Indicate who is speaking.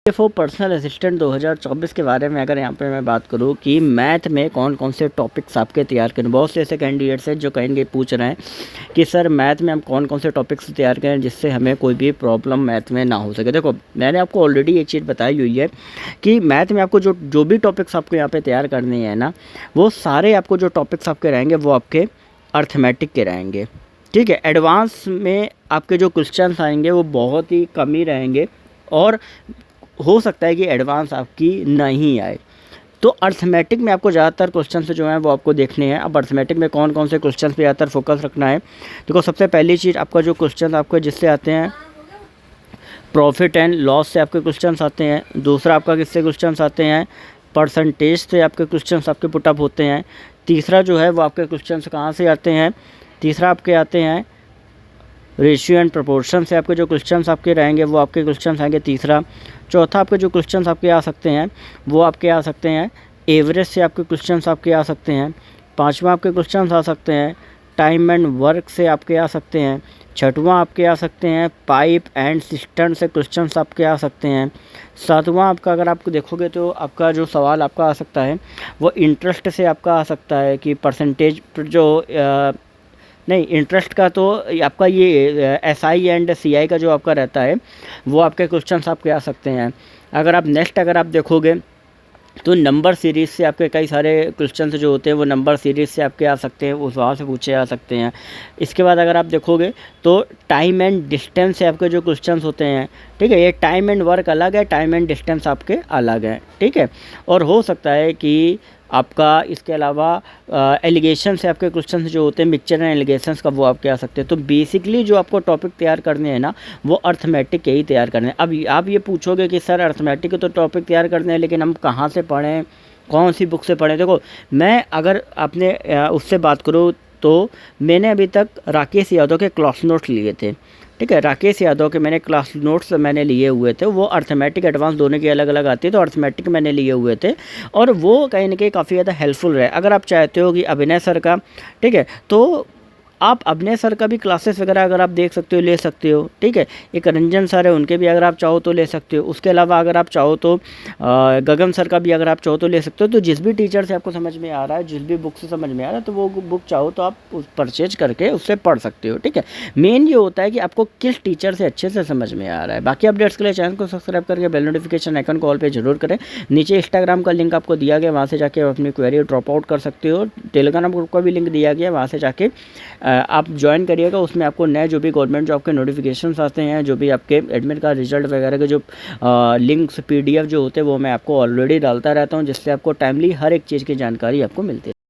Speaker 1: For personal assistant 2024 के बारे में अगर यहाँ पे मैं बात करूँ कि मैथ में कौन कौन से टॉपिक्स आपके तैयार करें। बहुत से ऐसे कैंडिडेट्स हैं जो कहेंगे पूछ रहे हैं कि सर मैथ में हम कौन कौन से टॉपिक्स तैयार करें जिससे हमें कोई भी प्रॉब्लम मैथ में ना हो सके। देखो मैंने आपको ऑलरेडी ये चीज़ बताई हुई है कि मैथ में आपको जो भी टॉपिक्स आपको यहाँ पर तैयार करने हैं ना, वो सारे आपको जो टॉपिक्स आपके रहेंगे वो आपके अर्थमेटिक के रहेंगे। ठीक है, एडवांस में आपके जो क्वेश्चन आएंगे वो बहुत ही कम ही रहेंगे और हो सकता है कि एडवांस आपकी नहीं आए। तो अर्थमेटिक में आपको ज़्यादातर क्वेश्चन जो हैं वो आपको देखने हैं। अब अर्थमेटिक में कौन कौन से क्वेश्चन पे ज़्यादातर फोकस रखना है। देखो सबसे पहली चीज़ आपका जो क्वेश्चन आपको जिससे आते हैं प्रॉफिट एंड लॉस से आपके क्वेश्चन आते हैं। दूसरा आपका किससे क्वेश्चन आते हैं, परसेंटेज से आपके क्वेश्चन आपके पुटअप होते हैं। तीसरा जो है वो आपके क्वेश्चन कहाँ से आते हैं, तीसरा आपके आते हैं रेशियो एंड प्रोपोर्शन से आपके जो क्वेश्चंस आपके रहेंगे वो आपके क्वेश्चंस आएंगे तीसरा। चौथा आपके जो क्वेश्चंस आपके आ सकते हैं वो आपके आ सकते हैं एवरेज से आपके क्वेश्चंस आपके आ सकते हैं। पांचवा आपके क्वेश्चंस आ सकते हैं टाइम एंड वर्क से आपके आ सकते हैं। छठवां आपके आ सकते हैं पाइप एंड सिस्टम से क्वेश्चंस आपके आ सकते हैं। सातवां आपका अगर आपको देखोगे तो आपका जो सवाल आपका आ सकता है वो इंटरेस्ट से आपका आ सकता है कि परसेंटेज जो नहीं इंटरेस्ट का तो आपका ये SI एंड CI का जो आपका रहता है वो आपके क्वेश्चंस आपके आ सकते हैं। अगर आप नेक्स्ट अगर आप देखोगे तो नंबर सीरीज़ से आपके कई सारे क्वेश्चंस जो होते हैं वो नंबर सीरीज़ से आपके आ सकते हैं, उस वहाँ से पूछे आ सकते हैं। इसके बाद अगर आप देखोगे तो टाइम एंड डिस्टेंस से आपके जो क्वेश्चंस होते हैं, ठीक है, ये टाइम एंड वर्क अलग है, टाइम एंड डिस्टेंस आपके अलग हैं, ठीक है। और हो सकता है कि आपका इसके अलावा एलिगेशन से आपके क्वेश्चन जो होते हैं मिक्सचर एंड एलिगेशंस का वो आपके आ सकते हैं। तो बेसिकली जो आपको टॉपिक तैयार करने हैं ना वो अर्थमेटिक के ही तैयार करने हैं। अब आप ये पूछोगे कि सर अर्थमेटिक के तो टॉपिक तैयार करने हैं लेकिन हम कहाँ से पढ़ें, कौन सी बुक से पढ़ें। देखो मैं अगर अपने उससे बात करूँ तो मैंने अभी तक राकेश यादव के क्लास नोट्स लिए थे, ठीक है। राकेश यादव के मैंने क्लास नोट्स मैंने लिए हुए थे, वो अर्थमेटिक एडवांस दोनों की अलग अलग आती है, तो अर्थमेटिक मैंने लिए हुए थे और वो कहीं ना कहीं काफ़ी ज़्यादा हेल्पफुल रहे। अगर आप चाहते हो कि अभिनय सर का, ठीक है, तो आप अभिनय सर का भी क्लासेस वगैरह अगर आप देख सकते हो ले सकते हो, ठीक है। एक रंजन सर है उनके भी अगर आप चाहो तो ले सकते हो। उसके अलावा अगर आप चाहो तो गगन सर का भी अगर आप चाहो तो ले सकते हो। तो जिस भी टीचर से आपको समझ में आ रहा है, जिस भी बुक से समझ में आ रहा है, तो वो बुक चाहो तो आप परचेज करके उससे पढ़ सकते हो, ठीक है। मेन ये होता है कि आपको किस टीचर से अच्छे से समझ में आ रहा है। बाकी अपडेट्स के लिए चैनल को सब्सक्राइब करके बेल नोटिफिकेशन आइकन को ऑल पे जरूर करें। नीचे इंस्टाग्राम का लिंक आपको दिया गया, वहाँ से जाके आप अपनी क्वेरी ड्रॉप आउट कर सकते हो। टेलीग्राम ग्रुप का भी लिंक दिया गया, वहाँ से जाके आप ज्वाइन करिएगा। उसमें आपको नए जो भी गवर्नमेंट जॉब के नोटिफिकेशंस आते हैं, जो भी आपके एडमिट कार्ड रिजल्ट वगैरह के जो लिंक्स PDF जो होते हैं वो मैं आपको ऑलरेडी डालता रहता हूँ, जिससे आपको टाइमली हर एक चीज़ की जानकारी आपको मिलती है।